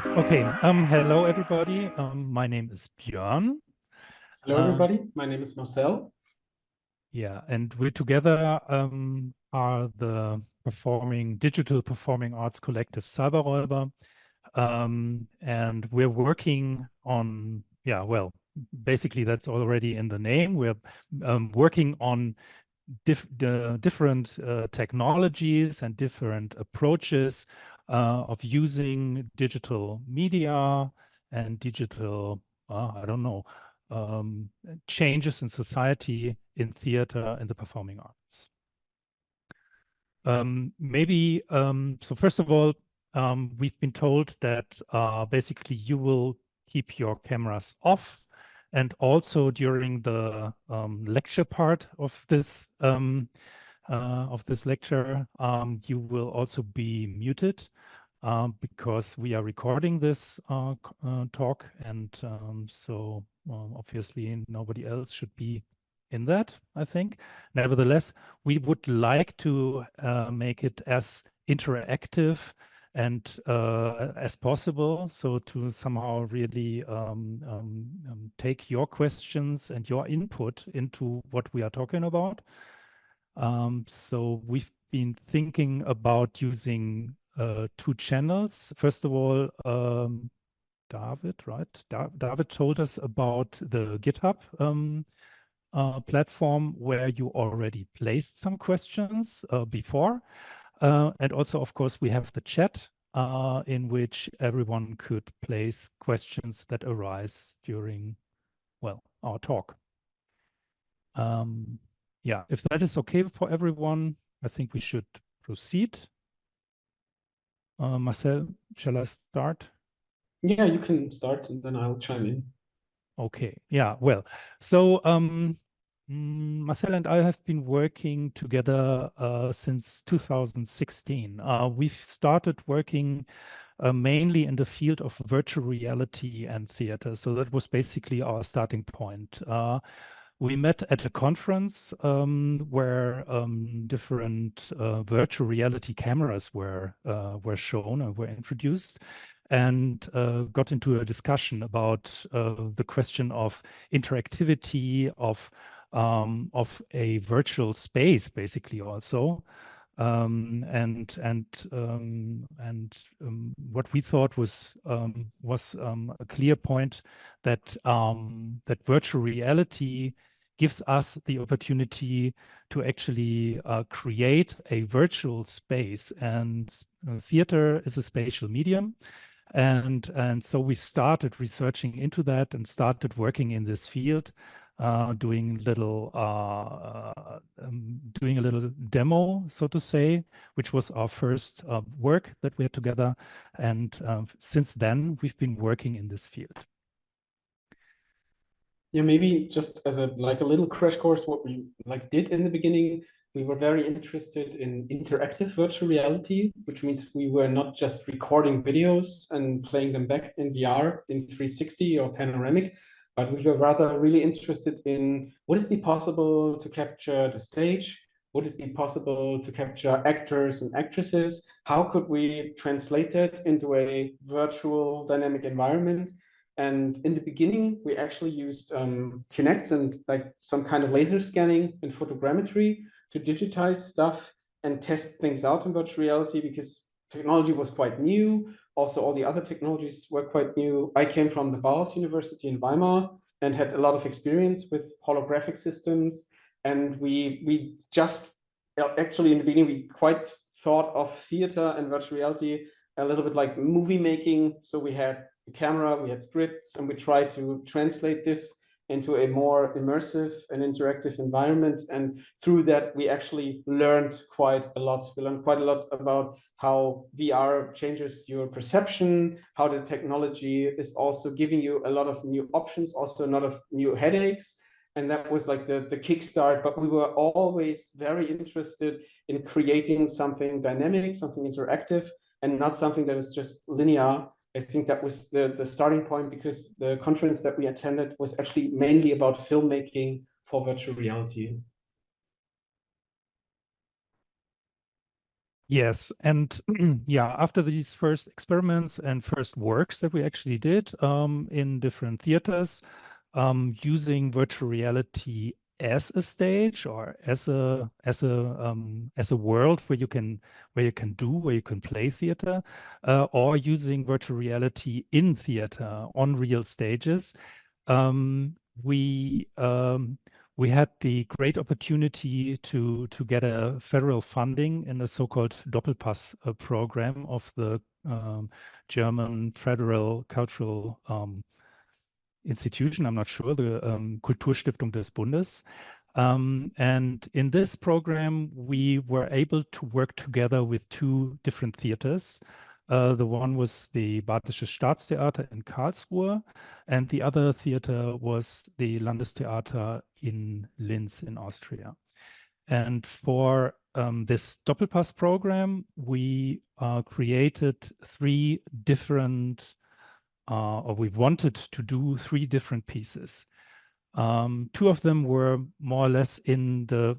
Yes. Okay. Hello, everybody. My name is Björn. Hello, everybody. My name is Marcel. Yeah, and we together are the digital performing arts collective CyberRäuber. And we're working on, well, basically that's already in the name. We're working on different technologies and different approaches of using digital media and digital, I don't know, changes in society, in theater, in the performing arts. So first of all, we've been told that basically you will keep your cameras off, and also during the lecture part of this lecture, you will also be muted because we are recording this talk, and so obviously nobody else should be in that, I think. Nevertheless, we would like to make it as interactive and as possible, so to somehow really take your questions and your input into what we are talking about. So we've been thinking about using two channels. First of all, David, right? David told us about the GitHub platform where you already placed some questions before. And also, of course, we have the chat in which everyone could place questions that arise during, well, our talk. Yeah, if that is okay for everyone, I think we should proceed. Marcel, shall I start? Yeah, you can start and then I'll chime in. Okay, yeah, well, so Marcel and I have been working together since 2016. We've started working mainly in the field of virtual reality and theater. So that was basically our starting point. We met at a conference where different virtual reality cameras were shown and were introduced, and got into a discussion about the question of interactivity of a virtual space, basically also. What we thought was a clear point that that virtual reality gives us the opportunity to actually create a virtual space, and theater is a spatial medium. And so we started researching into that and started working in this field, doing a little demo, so to say, which was our first work that we had together. And since then, we've been working in this field. Yeah, maybe just as a little crash course, what we did in the beginning, we were very interested in interactive virtual reality, which means we were not just recording videos and playing them back in VR in 360 or panoramic, but we were rather really interested in, would it be possible to capture the stage? Would it be possible to capture actors and actresses? How could we translate that into a virtual dynamic environment? And in the beginning, we actually used Kinects and some kind of laser scanning and photogrammetry to digitize stuff and test things out in virtual reality, because technology was quite new. Also, all the other technologies were quite new. I came from the Bauhaus University in Weimar and had a lot of experience with holographic systems. And we just actually in the beginning, we quite thought of theater and virtual reality a little bit like movie making. So we had a camera, we had scripts, and we tried to translate this into a more immersive and interactive environment. And through that, we actually learned quite a lot. We learned quite a lot about how VR changes your perception, how the technology is also giving you a lot of new options, also a lot of new headaches. And that was like the kickstart. But we were always very interested in creating something dynamic, something interactive, and not something that is just linear. I think that was the starting point, because the conference that we attended was actually mainly about filmmaking for virtual reality. Yes, and yeah, after these first experiments and first works that we actually did in different theaters, using virtual reality as a stage or as a world where you can play theater, or using virtual reality in theater on real stages. Um, we um, we had the great opportunity to get a federal funding in the so-called Doppelpass program of the German Federal Cultural Institution. I'm not sure, the Kulturstiftung des Bundes. And in this program, we were able to work together with two different theaters. The one was the Badisches Staatstheater in Karlsruhe, and the other theater was the Landestheater in Linz in Austria. And for this Doppelpass program, we created three different, or we wanted to do three different pieces. Two of them were more or less in the,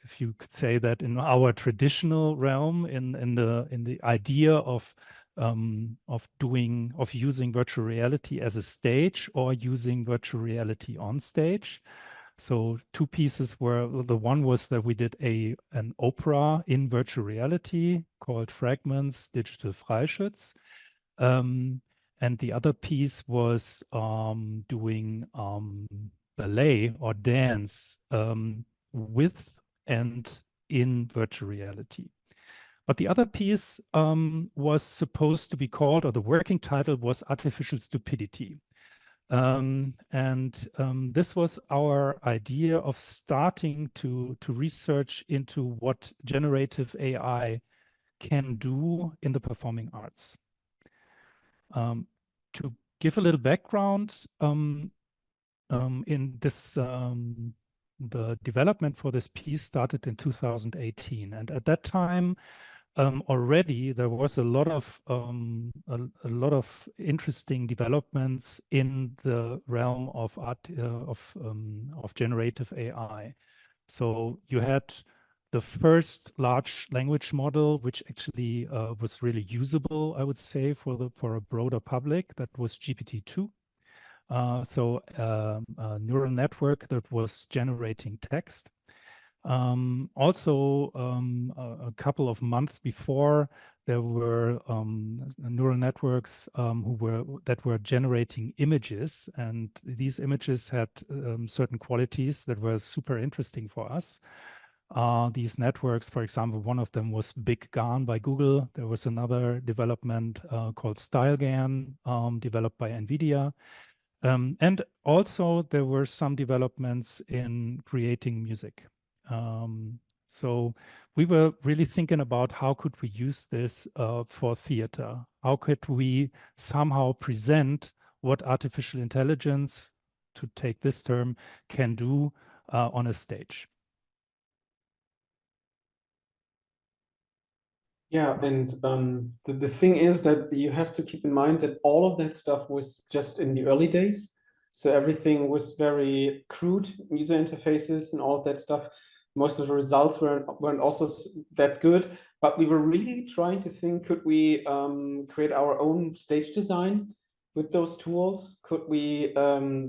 if you could say that, in our traditional realm, in the idea of using virtual reality as a stage or using virtual reality on stage. So two pieces were, the one was that we did an opera in virtual reality called Fragments, Digital Freischütz. And the other piece was doing ballet or dance with and in virtual reality. But the other piece was supposed to be called, or the working title was Artificial Stupidity. This was our idea of starting to research into what generative AI can do in the performing arts. To give a little background, in this, the development for this piece started in 2018, and at that time already there was a lot of interesting developments in the realm of generative AI. So you had the first large language model, which actually was really usable, I would say, for a broader public. That was GPT-2. A neural network that was generating text. Also, a couple of months before, there were neural networks that were generating images, and these images had certain qualities that were super interesting for us. These networks, for example, one of them was Big GAN by Google. There was another development called StyleGAN, developed by NVIDIA. And also there were some developments in creating music. So we were really thinking about how could we use this for theater? How could we somehow present what artificial intelligence, to take this term, can do on a stage? Yeah, and the thing is that you have to keep in mind that all of that stuff was just in the early days. So everything was very crude, user interfaces and all of that stuff. Most of the results weren't also that good, but we were really trying to think, could we create our own stage design with those tools? Could we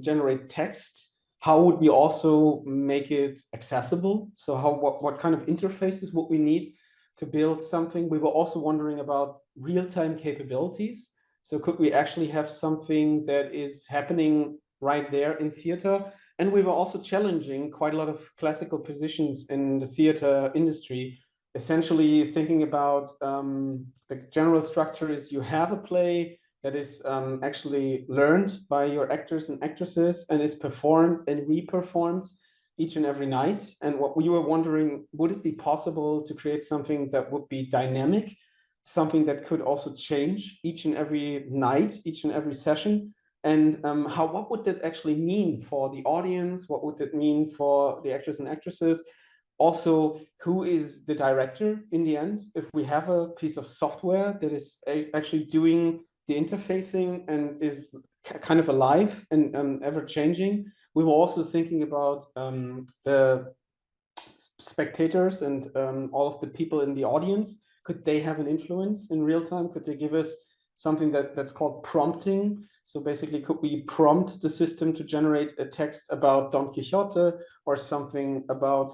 generate text? How would we also make it accessible? So what kind of interfaces would we need to build something? We were also wondering about real-time capabilities. So could we actually have something that is happening right there in theater? And we were also challenging quite a lot of classical positions in the theater industry, essentially thinking about the general structure is you have a play that is actually learned by your actors and actresses and is performed and re-performed each and every night. And what we were wondering, would it be possible to create something that would be dynamic, something that could also change each and every night, each and every session? And what would that actually mean for the audience? What would that mean for the actors and actresses? Also, who is the director in the end? If we have a piece of software that is actually doing the interfacing and is kind of alive and ever changing, we were also thinking about the spectators and all of the people in the audience. could they have an influence in real time? Could they give us something that's called prompting? So basically, could we prompt the system to generate a text about Don Quixote or something about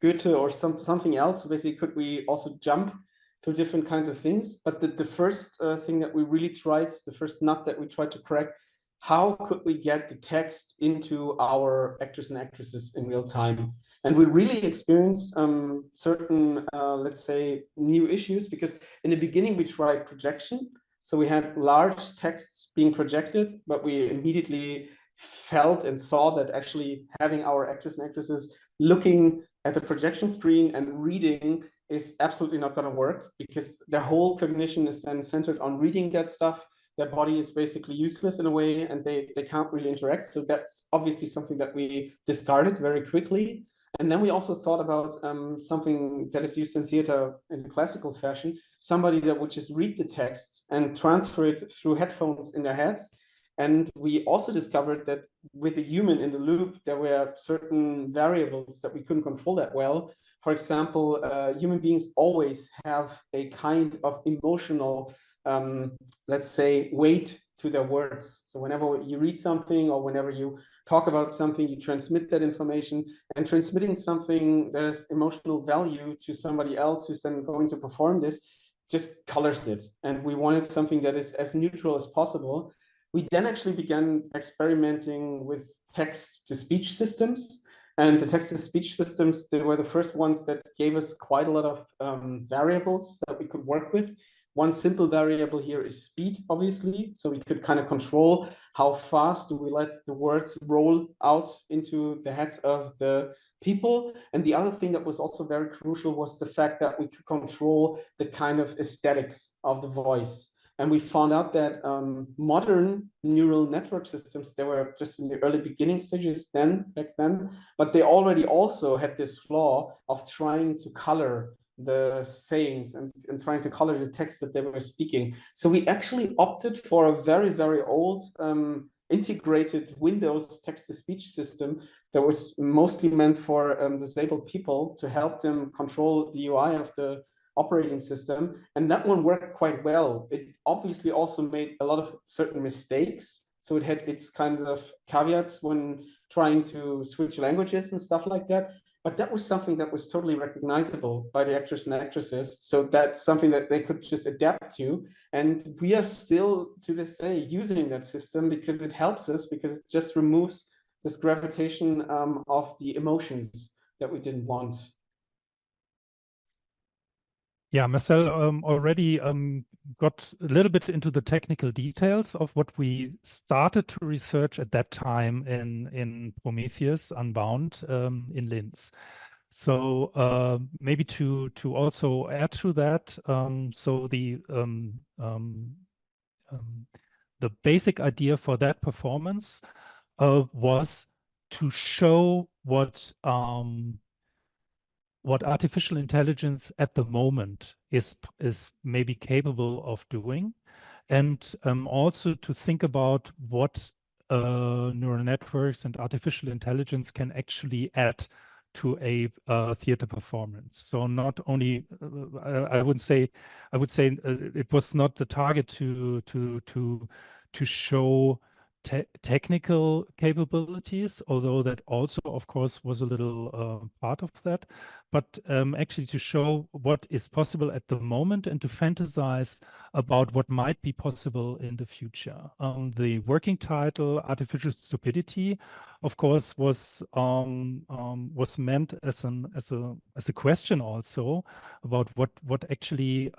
Goethe or something else? So basically, could we also jump through different kinds of things? But the first thing that we really tried, the first nut that we tried to crack, how could we get the text into our actors and actresses in real time? And we really experienced certain, let's say, new issues, because in the beginning we tried projection. So we had large texts being projected, but we immediately felt and saw that actually having our actors and actresses looking at the projection screen and reading is absolutely not going to work, because their whole cognition is then centered on reading that stuff. Their body is basically useless in a way, and they can't really interact. So that's obviously something that we discarded very quickly. And then we also thought about something that is used in theater in classical fashion, somebody that would just read the text and transfer it through headphones in their heads. And we also discovered that with a human in the loop, there were certain variables that we couldn't control that well. For example, human beings always have a kind of emotional, let's say, weight to their words. So whenever you read something or whenever you talk about something, you transmit that information, and transmitting something that has emotional value to somebody else who's then going to perform this just colors it. And we wanted something that is as neutral as possible. We then actually began experimenting with text-to-speech systems. And the text-to-speech systems, they were the first ones that gave us quite a lot of variables that we could work with. One simple variable here is speed, obviously. So we could kind of control how fast do we let the words roll out into the heads of the people. And the other thing that was also very crucial was the fact that we could control the kind of aesthetics of the voice. And we found out that modern neural network systems, they were just in the early beginning stages back then, but they already also had this flaw of trying to color the sayings and trying to color the text that they were speaking. So we actually opted for a very, very old integrated Windows text-to-speech system that was mostly meant for disabled people to help them control the UI of the operating system. And that one worked quite well. It obviously also made a lot of certain mistakes. So it had its kind of caveats when trying to switch languages and stuff like that. But that was something that was totally recognizable by the actors and actresses. So that's something that they could just adapt to. And we are still, to this day, using that system because it helps us, because it just removes this gravitation of the emotions that we didn't want. Yeah, Marcel already got a little bit into the technical details of what we started to research at that time in Prometheus Unbound in Linz. So maybe to also add to that, so the basic idea for that performance was to show what artificial intelligence at the moment is maybe capable of doing, and also to think about what neural networks and artificial intelligence can actually add to a theater performance. So not only I would say it was not the target to show technical capabilities, although that also, of course, was a little part of that, but actually to show what is possible at the moment and to fantasize about what might be possible in the future. The working title, Artificial Stupidity, of course, was meant as a question also about what actually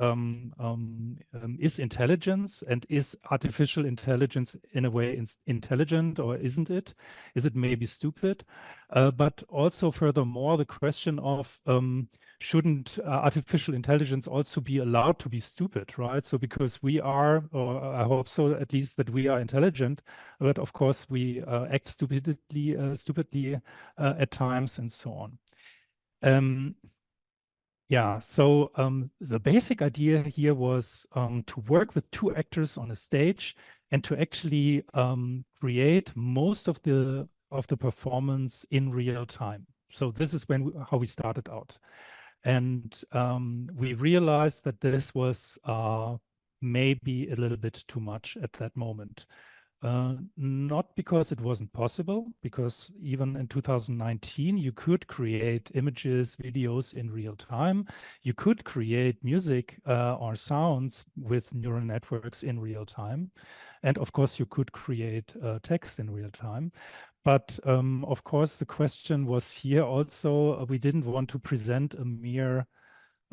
is intelligence, and is artificial intelligence in a way intelligent, or isn't it? Is it maybe stupid? But also furthermore, the question of shouldn't artificial intelligence also be allowed to be stupid, right? So because we are, or I hope so at least, that we are intelligent, but of course we act stupidly at times and so on. Yeah, so the basic idea here was to work with two actors on a stage and to actually create most of the performance in real time. So this is how we started out. And we realized that this was maybe a little bit too much at that moment. Not because it wasn't possible, because even in 2019, you could create images, videos in real time. You could create music or sounds with neural networks in real time. And of course, you could create text in real time. But of course, the question was here also, we didn't want to present a mere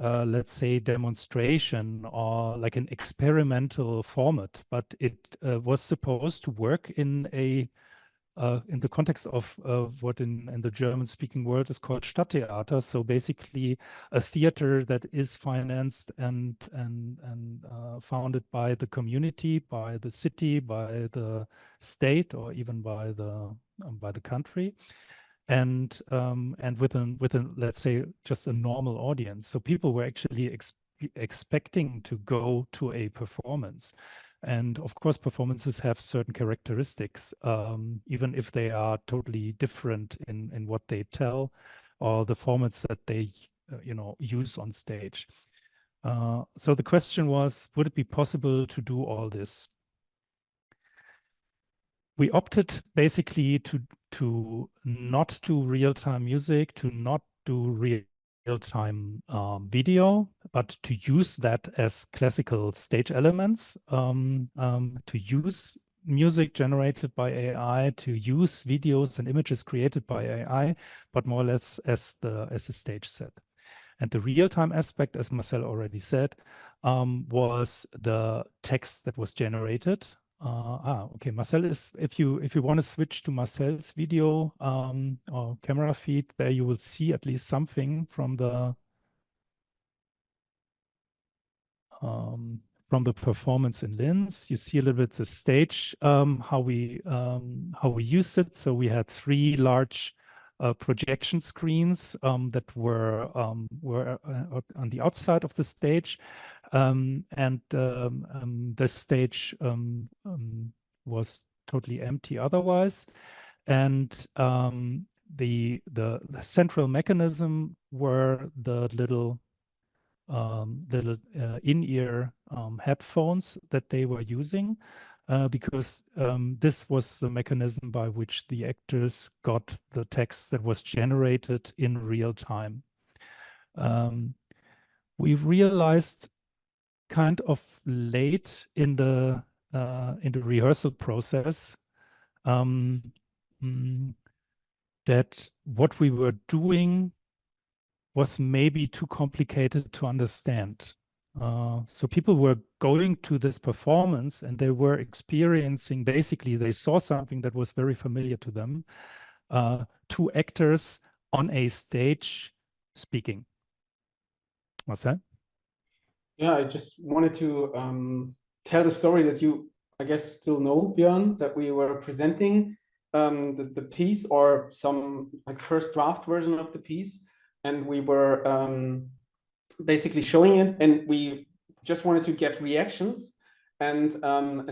let's say, demonstration or like an experimental format, but it was supposed to work in the context of what in the German-speaking world is called Staatstheater. So basically, a theater that is financed and founded by the community, by the city, by the state, or even by the country, and with an let's say just a normal audience. So people were actually expecting to go to a performance. And of course, performances have certain characteristics, even if they are totally different in what they tell or the formats that they use on stage. So the question was, would it be possible to do all this? We opted basically to not do real-time music, to not do real-time video, but to use that as classical stage elements, to use music generated by AI, to use videos and images created by AI, but more or less as a stage set. And the real-time aspect, as Marcel already said, was the text that was generated. Okay. Marcel is, if you want to switch to Marcel's video or camera feed, there you will see at least something from the performance in Linz. You see a little bit the stage, how we used it. So we had 3 large projection screens that were on the outside of the stage, and the stage was totally empty otherwise. And the central mechanism were the little in-ear headphones that they were using, because this was the mechanism by which the actors got the text that was generated in real time. We realized kind of late in the rehearsal process that what we were doing was maybe too complicated to understand. So people were going to this performance and they were experiencing, basically, they saw something that was very familiar to them. 2 actors on a stage speaking. Marcel? Yeah, I just wanted to tell the story that you, I guess, still know, Björn, that we were presenting the piece, or some like first draft version of the piece, and we were basically showing it, and we just wanted to get reactions, and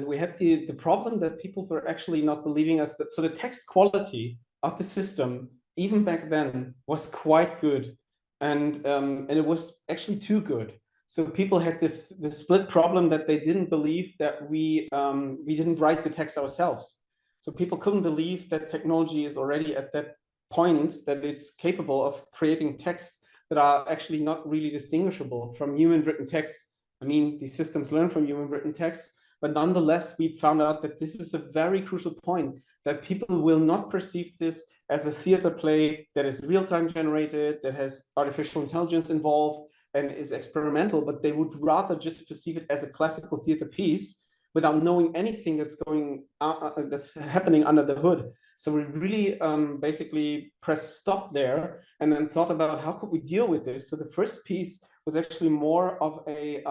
we had the problem that people were actually not believing us. So the text quality of the system, even back then, was quite good, and it was actually too good. So people had this split problem that they didn't believe that we didn't write the text ourselves. So people couldn't believe that technology is already at that point that it's capable of creating texts that are actually not really distinguishable from human written text. I mean, these systems learn from human written text, but nonetheless, we found out that this is a very crucial point, that people will not perceive this as a theater play that is real-time generated, that has artificial intelligence involved and is experimental, but they would rather just perceive it as a classical theater piece without knowing anything that's happening under the hood. So we really basically pressed stop there and then thought about how could we deal with this. So the first piece was actually more of a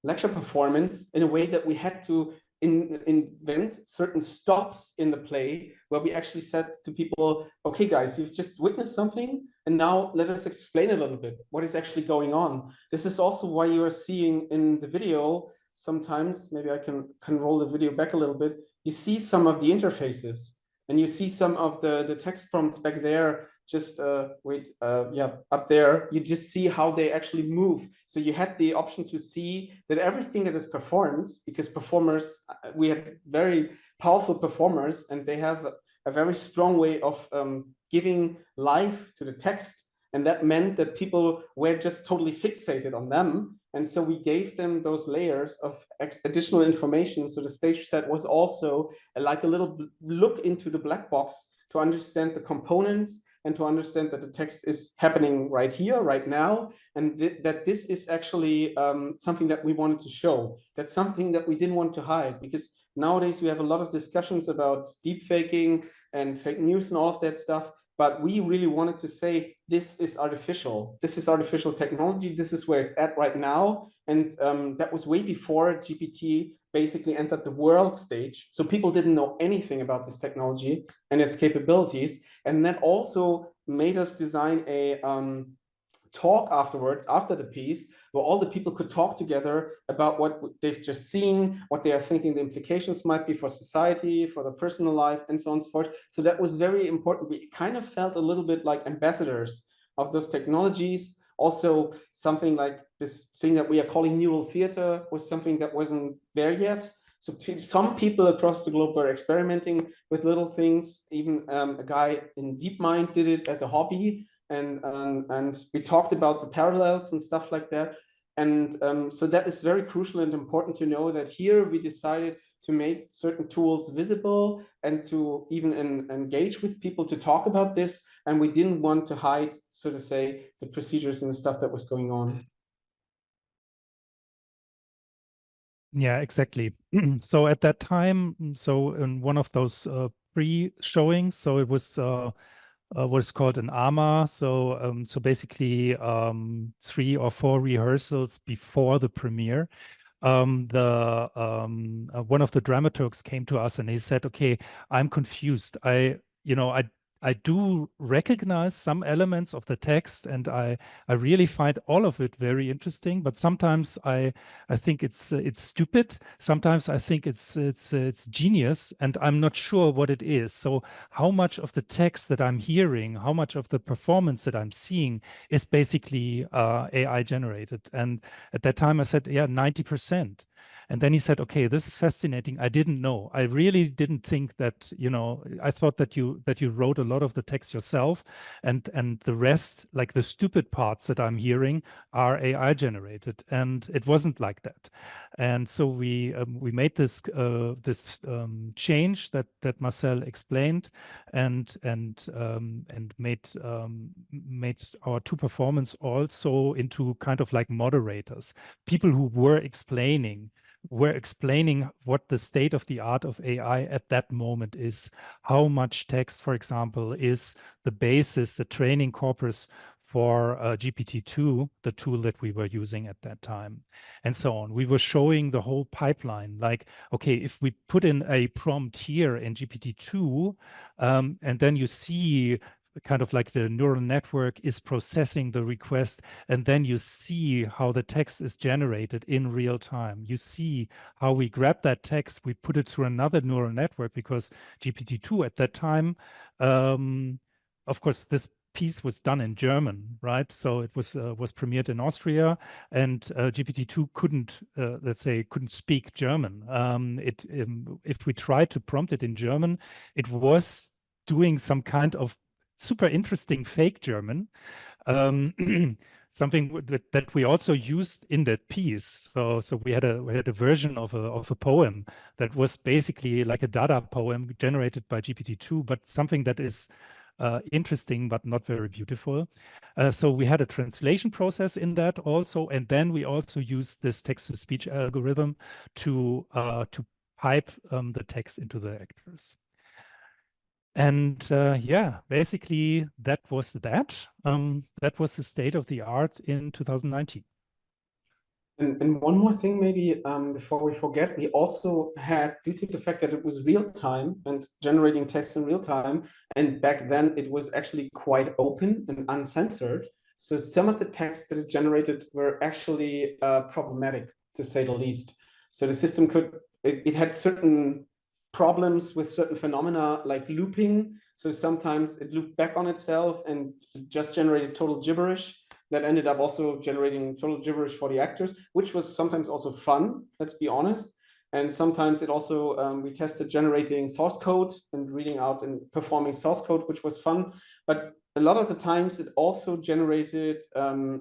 lecture performance, in a way that we had to invent certain stops in the play where we actually said to people, okay, guys, you've just witnessed something, and now let us explain a little bit what is actually going on. This is also why you are seeing in the video, sometimes, maybe I can roll the video back a little bit, you see some of the interfaces, and you see some of the text prompts back there just wait, yeah, up there, you just see how they actually move. So you had the option to see that everything that is performed, because performers, we had very powerful performers, and they have a very strong way of giving life to the text. And that meant that people were just totally fixated on them. And so we gave them those layers of additional information. So the stage set was also like a little look into the black box to understand the components and to understand that the text is happening right here, right now, and that this is actually something that we wanted to show. That's something that we didn't want to hide, because nowadays we have a lot of discussions about deep faking and fake news and all of that stuff. But we really wanted to say, this is artificial. This is artificial technology. This is where it's at right now. And that was way before GPT basically entered the world stage. So people didn't know anything about this technology and its capabilities. And that also made us design a talk afterwards, after the piece, where all the people could talk together about what they've just seen, what they are thinking the implications might be for society, for their personal life, and so on and so forth. So that was very important. We kind of felt a little bit like ambassadors of those technologies. Also, something like this thing that we are calling neural theater was something that wasn't there yet. So some people across the globe were experimenting with little things. Even a guy in DeepMind did it as a hobby. And we talked about the parallels and stuff like that. And so that is very crucial and important to know that here we decided to make certain tools visible and to even engage with people to talk about this. And we didn't want to hide, so to say, the procedures and the stuff that was going on. Yeah, exactly. So at that time, so in one of those pre-showings, so it was what's called an AMA. So so basically 3 or 4 rehearsals before the premiere. One of the dramaturgs came to us and he said, "Okay, I'm confused. I do recognize some elements of the text, and I really find all of it very interesting. But sometimes I think it's stupid. Sometimes I think it's genius, and I'm not sure what it is. So how much of the text that I'm hearing, how much of the performance that I'm seeing is basically AI generated?" And at that time, I said, "Yeah, 90%." And then he said, "Okay, this is fascinating. I didn't know. I really didn't think that, I thought that you wrote a lot of the text yourself, and the rest, like the stupid parts that I'm hearing, are AI generated." And it wasn't like that. And so we made this change that Marcel explained, and made our 2 performers also into kind of like moderators, people who were explaining what the state of the art of AI at that moment is, how much text, for example, is the basis, the training corpus for GPT-2, the tool that we were using at that time, and so on. We were showing the whole pipeline, like, okay, if we put in a prompt here in GPT-2, and then you see kind of like the neural network is processing the request, and then you see how the text is generated in real time. You see how we grab that text, we put it through another neural network, because GPT-2 at that time, of course, this piece was done in German, right? So it was premiered in Austria, and GPT-2 couldn't speak German. If we tried to prompt it in German, it was doing some kind of super interesting fake German, something that we also used in that piece. So we had a version of a poem that was basically like a Dada poem generated by GPT-2, but something that is interesting but not very beautiful. So we had a translation process in that also, and then we also used this text-to-speech algorithm to pipe the text into the actors. And yeah, basically that was that. That was the state of the art in 2019. And one more thing, maybe before we forget, we also had, due to the fact that it was real time and generating text in real time, and back then it was actually quite open and uncensored. So some of the text that it generated were actually problematic, to say the least. So the system it had certain problems with certain phenomena like looping. So sometimes it looped back on itself and just generated total gibberish that ended up also generating total gibberish for the actors, which was sometimes also fun, let's be honest. And sometimes it also, we tested generating source code and reading out and performing source code, which was fun. But a lot of the times it also generated,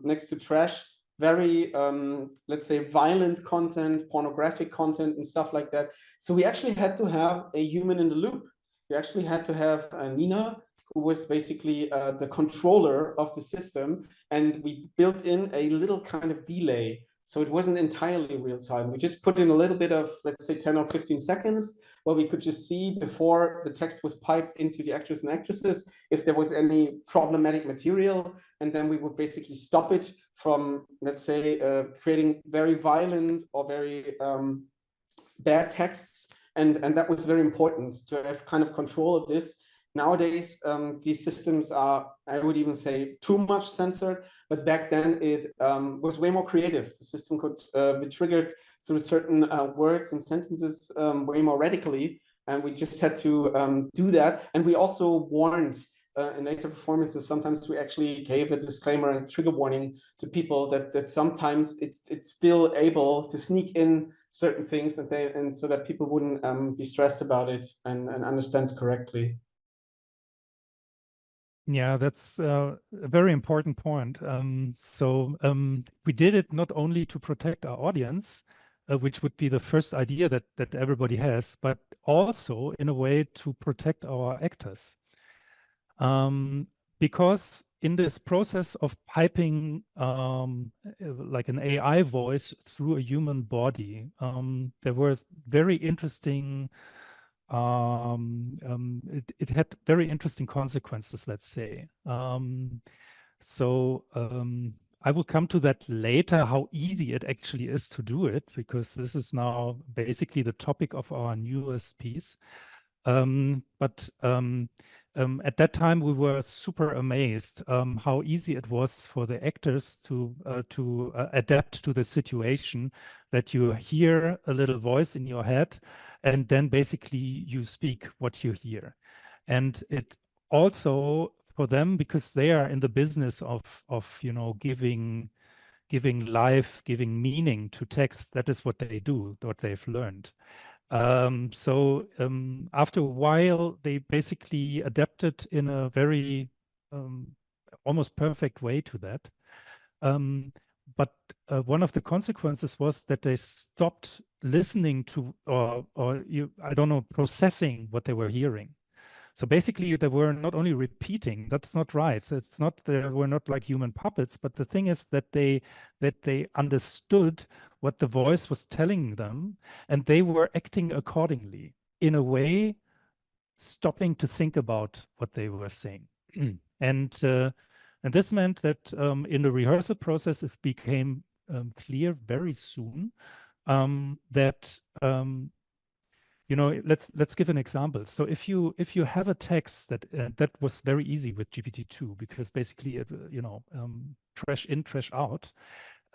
next to trash, very, let's say, violent content, pornographic content and stuff like that. So we actually had to have a human in the loop. We actually had to have Nina, who was basically the controller of the system. And we built in a little kind of delay. So it wasn't entirely real time. We just put in a little bit of, let's say, 10 or 15 seconds, where we could just see before the text was piped into the actors and actresses if there was any problematic material. And then we would basically stop it from, let's say, creating very violent or very bad texts. And that was very important to have kind of control of this. Nowadays, these systems are, I would even say, too much censored. But back then, it was way more creative. The system could be triggered through certain words and sentences way more radically. And we just had to do that. And we also warned in later performances, sometimes we actually gave a disclaimer and trigger warning to people that sometimes it's still able to sneak in certain things and so that people wouldn't be stressed about it and understand correctly. Yeah, that's a very important point. We did it not only to protect our audience, which would be the first idea that everybody has, but also in a way to protect our actors. Because in this process of piping like an AI voice through a human body, there was very interesting it had very interesting consequences, let's say. I will come to that later, how easy it actually is to do it, because this is now basically the topic of our newest piece. At that time, we were super amazed how easy it was for the actors to adapt to the situation, that you hear a little voice in your head, and then basically you speak what you hear. And it also for them, because they are in the business of giving life, giving meaning to text. That is what they do, what they've learned. After a while, they basically adapted in a very almost perfect way to that. But one of the consequences was that they stopped listening to I don't know, processing what they were hearing. So basically, they were not only repeating. That's not right. It's not, they were not like human puppets. But the thing is that they understood what the voice was telling them, and they were acting accordingly, in a way, stopping to think about what they were saying. And this meant that in the rehearsal process, it became clear very soon that let's give an example. So if you have a text that was very easy with GPT-2, because basically it trash in, trash out,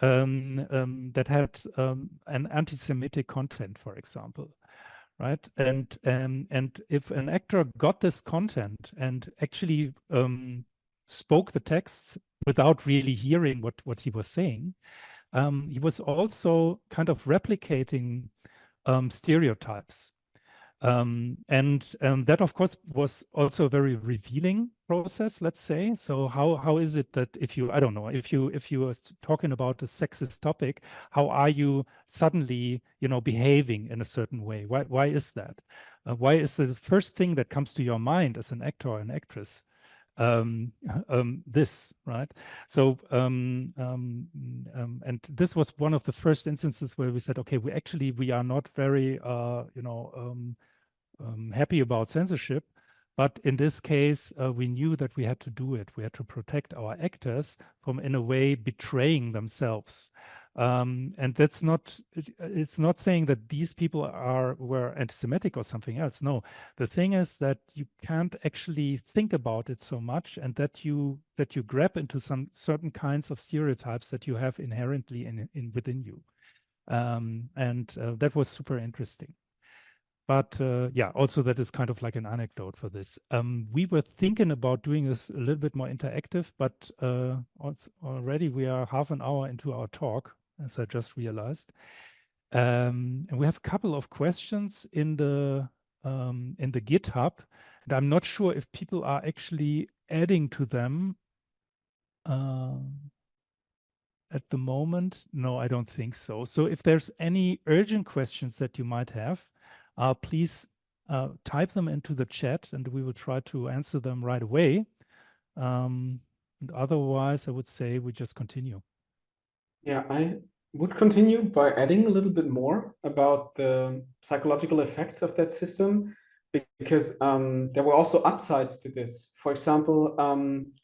that had an anti-Semitic content, for example, right? And if an actor got this content and actually spoke the texts without really hearing what he was saying, he was also kind of replicating stereotypes. That, of course, was also a very revealing process, let's say. So how is it that if you, I don't know, if you are talking about a sexist topic, how are you suddenly, behaving in a certain way? Why is that? Why is the first thing that comes to your mind as an actor or an actress this, right? So, and this was one of the first instances where we said, okay, we are not very, happy about censorship, but in this case, we knew that we had to do it. We had to protect our actors from, in a way, betraying themselves. And that's not, it's not saying that these people were anti-Semitic or something else. No, the thing is that you can't actually think about it so much, and that you grab into some certain kinds of stereotypes that you have inherently within you. That was super interesting. But yeah, also that is kind of like an anecdote for this. We were thinking about doing this a little bit more interactive, but already we are half an hour into our talk, as I just realized. And we have a couple of questions in the GitHub, and I'm not sure if people are actually adding to them at the moment. No, I don't think so. So if there's any urgent questions that you might have, please type them into the chat and we will try to answer them right away. And otherwise, I would say we just continue. Yeah, I would continue by adding a little bit more about the psychological effects of that system, because there were also upsides to this. For example,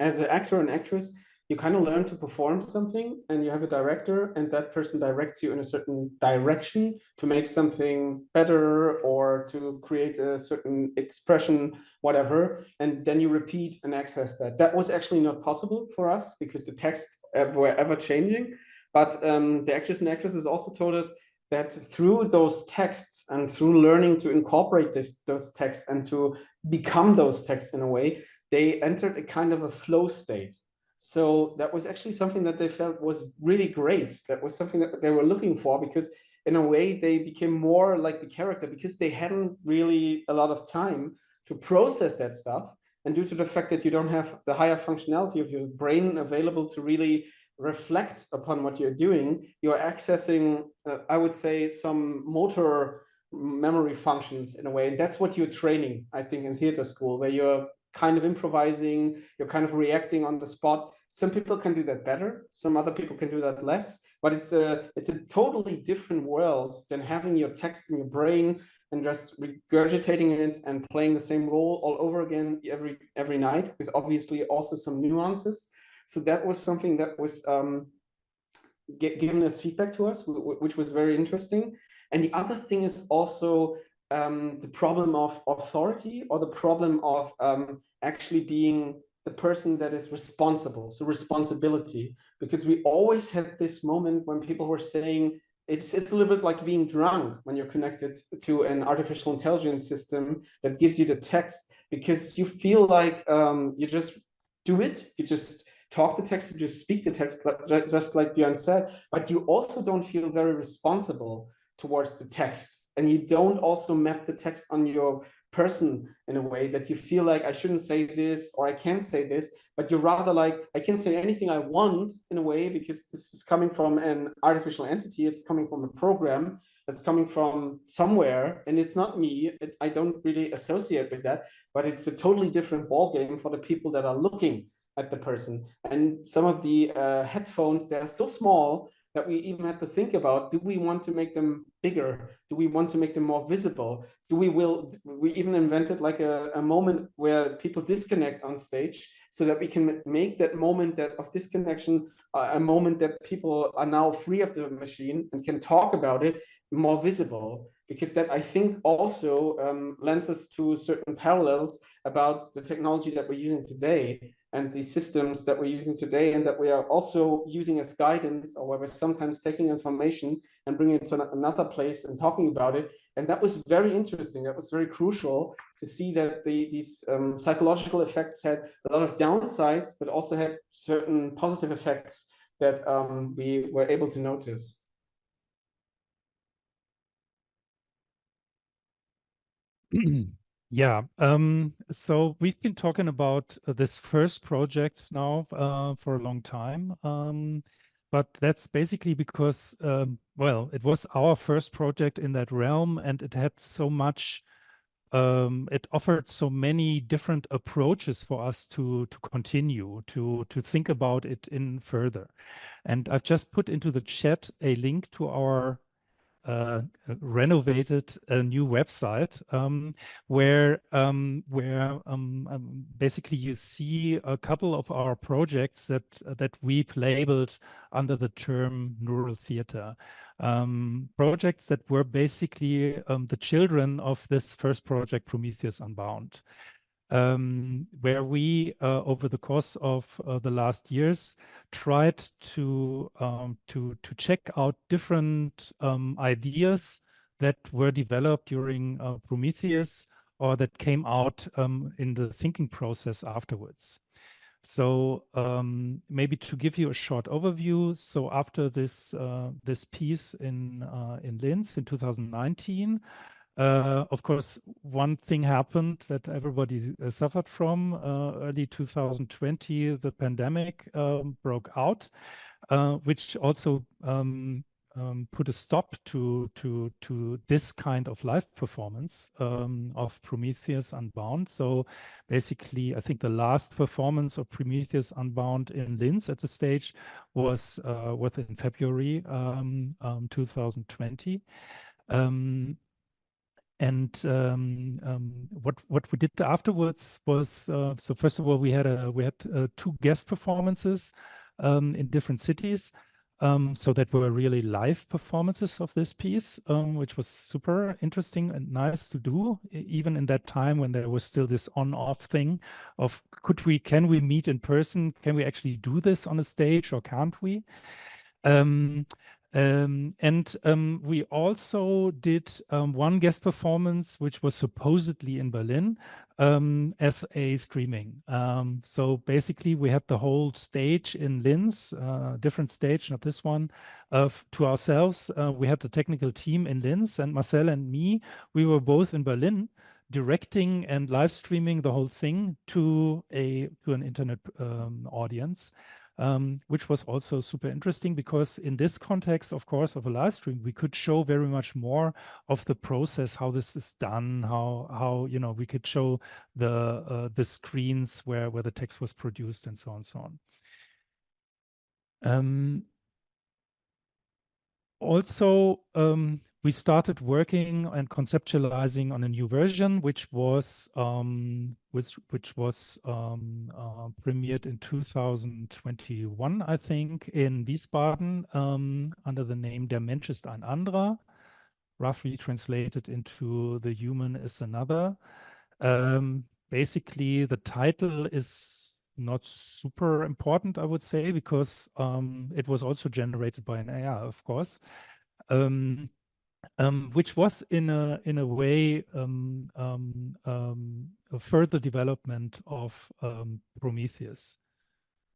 as an actor and actress, you kind of learn to perform something and you have a director and that person directs you in a certain direction to make something better or to create a certain expression, whatever. And then you repeat and access that. That was actually not possible for us because the texts were ever changing. But the actors and actresses also told us that through those texts and through learning to incorporate those texts and to become those texts in a way, they entered a kind of a flow state. So that was actually something that they felt was really great. That was something that they were looking for, because in a way they became more like the character, because they hadn't really a lot of time to process that stuff. And due to the fact that you don't have the higher functionality of your brain available to really reflect upon what you're doing, you're accessing, I would say, some motor memory functions in a way. And that's what you're training, I think, in theater school, where you're kind of improvising, you're kind of reacting on the spot. Some people can do that better, some other people can do that less, but it's a totally different world than having your text in your brain and just regurgitating it and playing the same role all over again every night, with obviously also some nuances. So that was something that was given as feedback to us, which was very interesting. And the other thing is also the problem of authority, or the problem of actually being the person that is responsible. So responsibility, because we always had this moment when people were saying, it's a little bit like being drunk when you're connected to an artificial intelligence system that gives you the text, because you feel like you just do it, you just talk the text, you just speak the text, just like Björn said, but you also don't feel very responsible towards the text. And you don't also map the text on your person in a way that you feel like, I shouldn't say this, or I can't say this, but you're rather like, I can say anything I want in a way, because this is coming from an artificial entity, it's coming from a program, that's coming from somewhere, and it's not me. I don't really associate with that, but it's a totally different ballgame for the people that are looking at the person. And some of the headphones, they are so small that we even had to think about, do we want to make them bigger? Do we want to make them more visible? We even invented like a moment where people disconnect on stage, so that we can make that moment of disconnection a moment that people are now free of the machine and can talk about it, more visible. Because that, I think, also lends us to certain parallels about the technology that we're using today and the systems that we're using today, and that we are also using as guidance, or where we're sometimes taking information and bringing it to another place and talking about it. And that was very interesting. That was very crucial to see that these psychological effects had a lot of downsides, but also had certain positive effects that we were able to notice. Yeah, so we've been talking about this first project now for a long time, but that's basically because, well, it was our first project in that realm, and it had so much, it offered so many different approaches for us to continue, to think about it in further. And I've just put into the chat a link to our renovated new website, where basically you see a couple of our projects that we've labeled under the term neural theater. Projects that were basically the children of this first project, Prometheus Unbound. Where we, over the course of the last years, tried to check out different ideas that were developed during Prometheus or that came out in the thinking process afterwards. So maybe to give you a short overview, so after this this piece in Linz in 2019, of course, one thing happened that everybody suffered from. Early 2020, the pandemic broke out, which also put a stop to this kind of live performance of Prometheus Unbound. So basically, I think the last performance of Prometheus Unbound in Linz at the stage was in February 2020. What we did afterwards was so first of all we had two guest performances in different cities, so that were really live performances of this piece, which was super interesting and nice to do, even in that time when there was still this on-off thing of can we meet in person? Can we actually do this on a stage or can't we? We also did one guest performance, which was supposedly in Berlin, as a streaming. So basically, we had the whole stage in Linz, different stage, not this one, to ourselves. We had the technical team in Linz, and Marcel and me, we were both in Berlin, directing and live streaming the whole thing to an internet audience. Which was also super interesting because in this context, of course, of a live stream, we could show very much more of the process, how this is done, how we could show the screens where the text was produced and so on and so on. Also, we started working and conceptualizing on a new version, which was premiered in 2021, I think, in Wiesbaden under the name Der Mensch ist ein anderer, roughly translated into The Human is Another. Basically, the title is not super important, I would say, because it was also generated by an AI, of course, which was in a way a further development of Prometheus.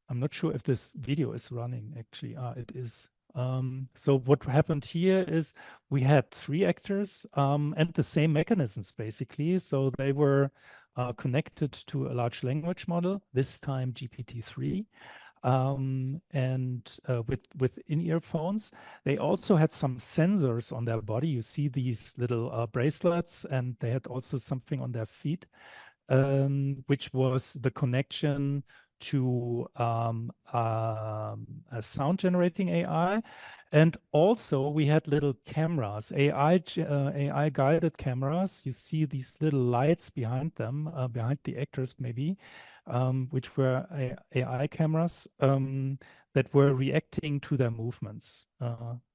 I'm not sure if this video is running, actually. It is. So what happened here is we had three actors and the same mechanisms, basically. So they were connected to a large language model, this time GPT-3, and with in-ear phones. They also had some sensors on their body. You see these little bracelets, and they had also something on their feet, which was the connection to a sound generating AI. And also we had little cameras, AI guided cameras. You see these little lights behind them, behind the actors maybe, which were AI cameras that were reacting to their movements.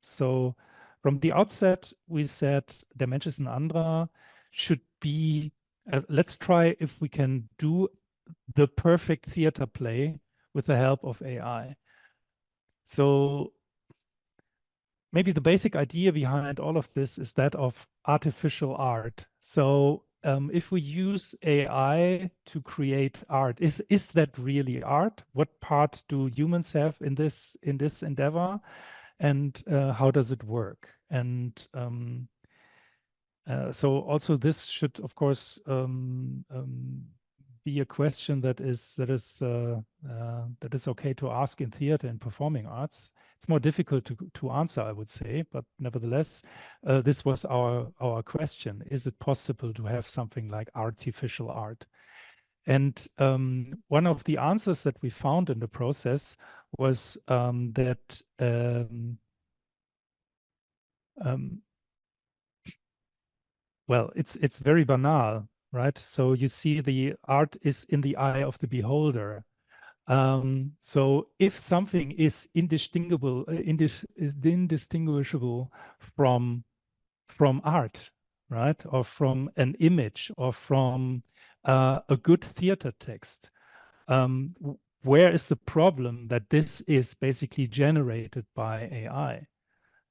So from the outset, we said Der Mensch ist ein anderer should be, let's try if we can do the perfect theater play with the help of AI. So maybe the basic idea behind all of this is that of artificial art. So if we use AI to create art, is that really art? What part do humans have in this endeavor, and how does it work? And so also this should, of course, be a question that is okay to ask in theater and performing arts. It's more difficult to answer, I would say, but nevertheless, this was our question. Is it possible to have something like artificial art? And one of the answers that we found in the process was that well, it's very banal, right? So you see the art is in the eye of the beholder. So if something is indistinguishable from art, right, or from an image, or from a good theater text, where is the problem that this is basically generated by AI?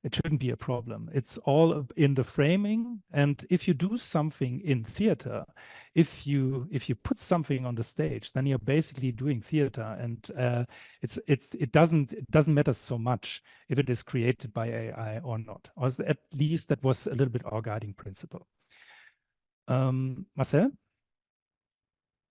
It shouldn't be a problem. It's all in the framing. And if you do something in theater, if you put something on the stage, then you're basically doing theater, and it doesn't matter so much if it is created by AI or not. Or at least that was a little bit our guiding principle. Marcel?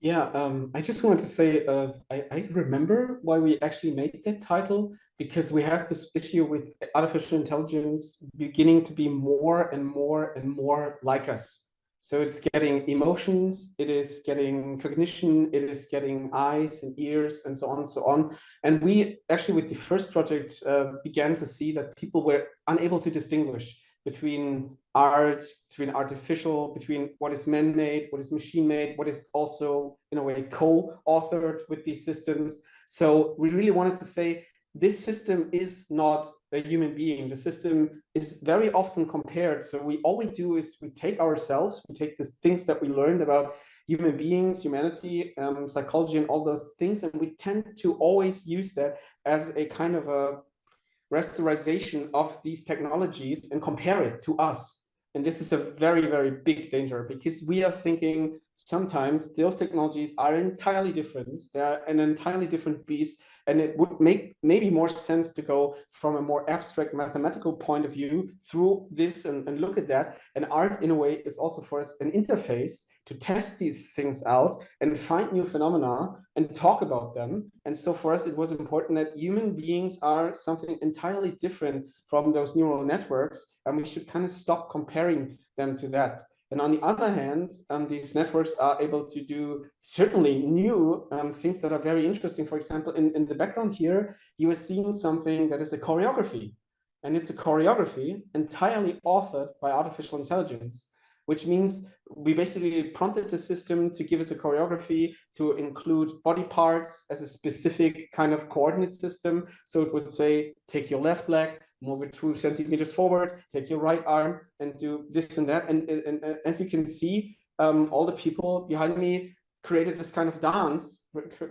Yeah, I just wanted to say, I remember why we actually made that title, because we have this issue with artificial intelligence beginning to be more and more and more like us. So it's getting emotions, it is getting cognition, it is getting eyes and ears and so on and so on. And we actually, with the first project, began to see that people were unable to distinguish between art, between artificial, between what is man-made, what is machine-made, what is also, in a way, co-authored with these systems. So we really wanted to say, this system is not a human being. The system is very often compared. So all we do is we take ourselves, we take these things that we learned about human beings, humanity, psychology, and all those things, and we tend to always use that as a kind of a rasterization of these technologies and compare it to us. And this is a very, very big danger, because we are thinking sometimes those technologies are entirely different. They're an entirely different beast. And it would make maybe more sense to go from a more abstract mathematical point of view through this and look at that. And art, in a way, is also for us an interface to test these things out and find new phenomena and talk about them. And so for us, it was important that human beings are something entirely different from those neural networks, and we should kind of stop comparing them to that. And on the other hand, these networks are able to do certainly new things that are very interesting. For example, in the background here, you are seeing something that is a choreography. And it's a choreography entirely authored by artificial intelligence, which means we basically prompted the system to give us a choreography to include body parts as a specific kind of coordinate system. So it would say, take your left leg, move it 2 centimeters forward, take your right arm, and do this and that. And as you can see, all the people behind me created this kind of dance,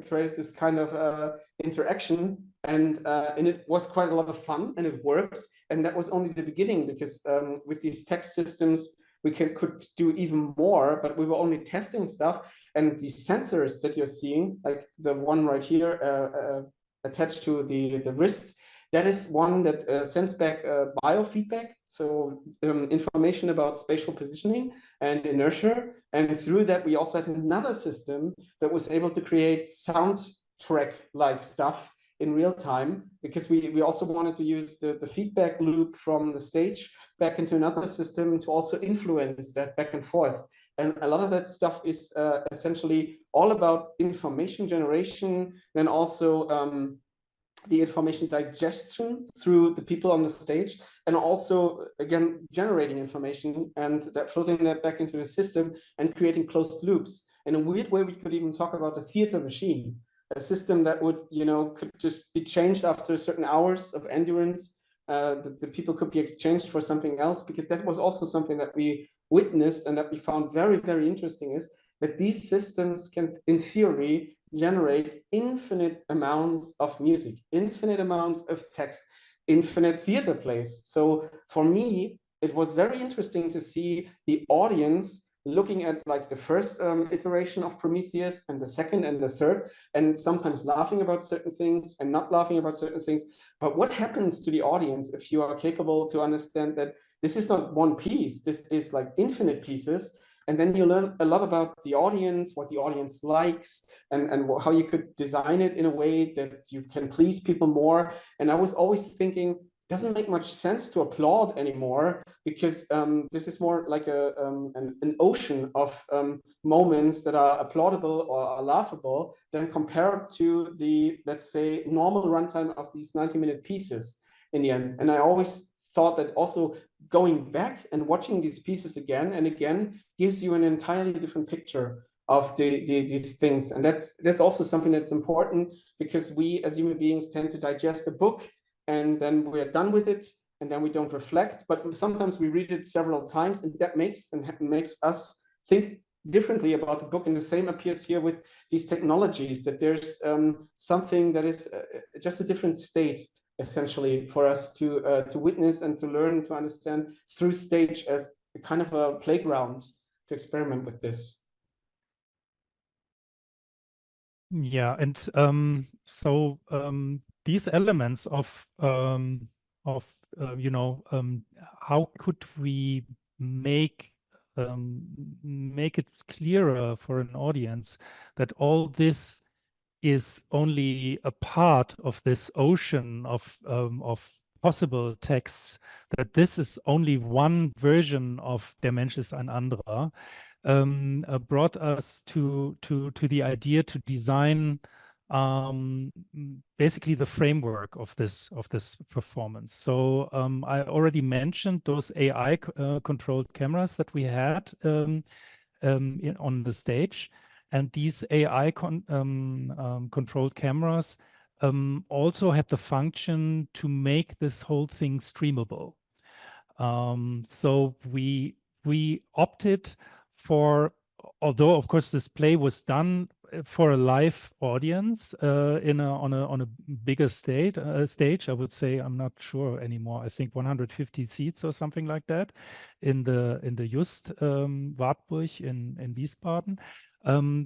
created this kind of interaction, and it was quite a lot of fun, and it worked. And that was only the beginning, because with these text systems, we could do even more, but we were only testing stuff. And these sensors that you're seeing, like the one right here attached to the wrist, that is one that sends back biofeedback, so information about spatial positioning and inertia. And through that, we also had another system that was able to create soundtrack-like stuff in real time, because we also wanted to use the feedback loop from the stage back into another system to also influence that back and forth. And a lot of that stuff is essentially all about information generation, then also the information digestion through the people on the stage, and also, again, generating information and that floating that back into the system and creating closed loops. In a weird way, we could even talk about a theater machine, a system that would, could just be changed after certain hours of endurance. The people could be exchanged for something else, because that was also something that we witnessed and that we found very, very interesting, is that these systems can, in theory, generate infinite amounts of music, infinite amounts of text, infinite theater plays. So for me, it was very interesting to see the audience looking at like the first iteration of Prometheus and the second and the third, and sometimes laughing about certain things and not laughing about certain things. But what happens to the audience if you are capable to understand that this is not one piece, this is like infinite pieces? And then you learn a lot about the audience, what the audience likes, and how you could design it in a way that you can please people more. And I was always thinking, it doesn't make much sense to applaud anymore, because this is more like an ocean of moments that are applaudable or are laughable than compared to the, let's say, normal runtime of these 90-minute pieces in the end. And I always thought that also going back and watching these pieces again and again gives you an entirely different picture of these things. And that's also something that's important, because we as human beings tend to digest a book and then we're done with it, and then we don't reflect. But sometimes we read it several times, and that makes us think differently about the book. And the same appears here with these technologies, that there's something that is just a different state essentially for us to witness and to learn, to understand through stage as a kind of a playground to experiment with this. Yeah, and these elements of how could we make make it clearer for an audience that all this is only a part of this ocean of possible texts, that this is only one version of Der Mensch ist ein anderer, brought us to the idea to design basically the framework of this performance. So I already mentioned those AI controlled cameras that we had on the stage. And these AI controlled cameras also had the function to make this whole thing streamable. So we opted for, although of course this play was done for a live audience on a bigger stage, I would say, I'm not sure anymore. I think 150 seats or something like that in the Just Wartburg in Wiesbaden.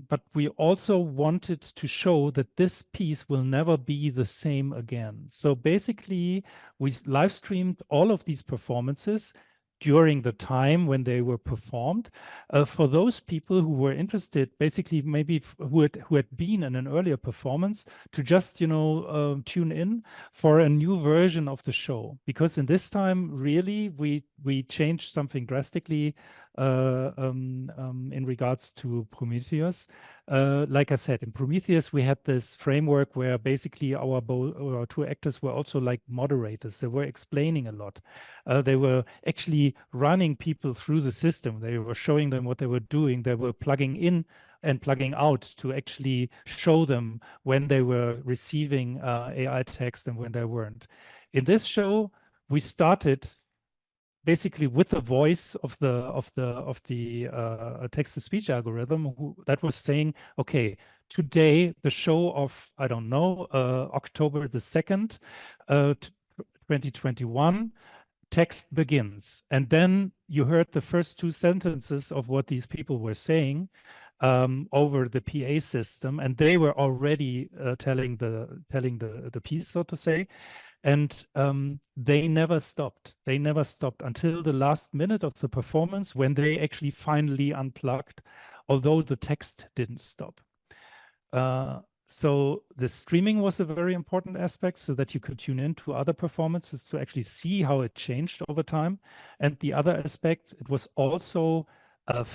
But we also wanted to show that this piece will never be the same again. So basically, we live streamed all of these performances during the time when they were performed, for those people who were interested, basically maybe who had been in an earlier performance, to just tune in for a new version of the show. Because in this time, really, we changed something drastically in regards to Prometheus. Like I said, in Prometheus, we had this framework where basically our two actors were also like moderators. They were explaining a lot. They were actually running people through the system. They were showing them what they were doing. They were plugging in and plugging out to actually show them when they were receiving AI text and when they weren't. In this show, we started basically with the voice of the text-to-speech algorithm that was saying, okay, today the show of, I don't know, October the 2nd, 2021, text begins. And then you heard the first two sentences of what these people were saying over the PA system, and they were already telling the piece, so to say. And they never stopped. They never stopped until the last minute of the performance, when they actually finally unplugged, although the text didn't stop. So the streaming was a very important aspect, so that you could tune in to other performances to actually see how it changed over time. And the other aspect, it was also a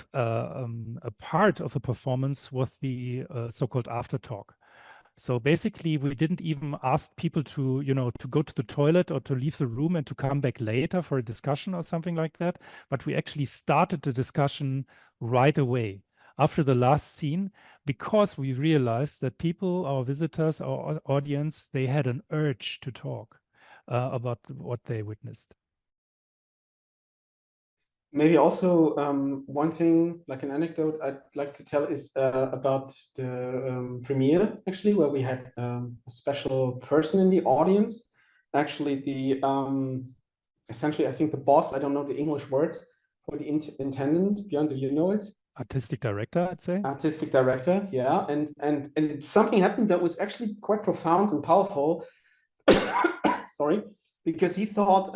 part of the performance was the so-called after talk. So basically, we didn't even ask people to, to go to the toilet or to leave the room and to come back later for a discussion or something like that. But we actually started the discussion right away after the last scene, because we realized that people, our visitors, our audience, they had an urge to talk about what they witnessed. Maybe also one thing, like an anecdote I'd like to tell is about the premiere, actually, where we had a special person in the audience. Actually, the essentially, I think the boss, I don't know the English word for the intendant. Björn, do you know it? Artistic director, I'd say. Artistic director, yeah. And something happened that was actually quite profound and powerful. Sorry. Because he thought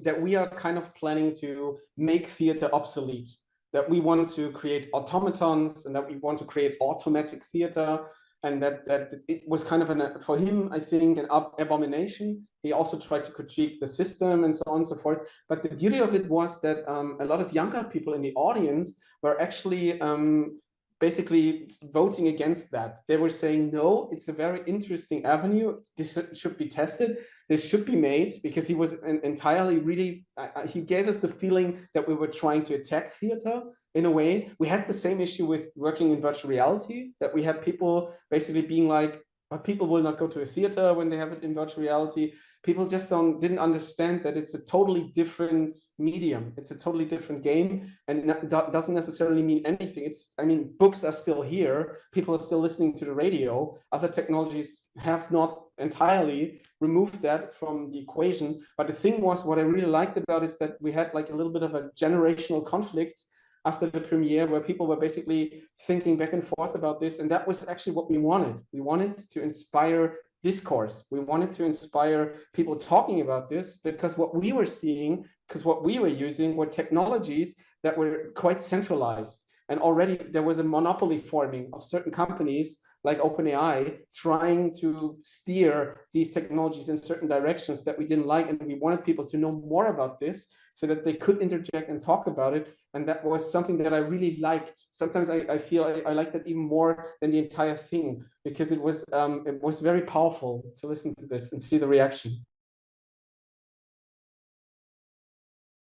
that we are kind of planning to make theater obsolete, that we want to create automatons and that we want to create automatic theater, and that it was kind of for him, I think, an abomination. He also tried to critique the system and so on and so forth. But the beauty of it was that a lot of younger people in the audience were actually basically voting against that. They were saying, no, it's a very interesting avenue. This should be tested. This should be made, because he was entirely really, he gave us the feeling that we were trying to attack theater in a way. We had the same issue with working in virtual reality, that we had people basically being like, but people will not go to a theater when they have it in virtual reality. People just didn't understand that it's a totally different medium. It's a totally different game, and doesn't necessarily mean anything. I mean, books are still here. People are still listening to the radio. Other technologies have not entirely removed that from the equation. But the thing was, what I really liked about it is that we had like a little bit of a generational conflict after the premiere, where people were basically thinking back and forth about this. And that was actually what we wanted. We wanted to inspire discourse. We wanted to inspire people talking about this, because what we were seeing, because what we were using were technologies that were quite centralized. And already there was a monopoly forming of certain companies like OpenAI trying to steer these technologies in certain directions that we didn't like. And we wanted people to know more about this so that they could interject and talk about it. And that was something that I really liked. Sometimes I feel I like that even more than the entire thing, because it was very powerful to listen to this and see the reaction.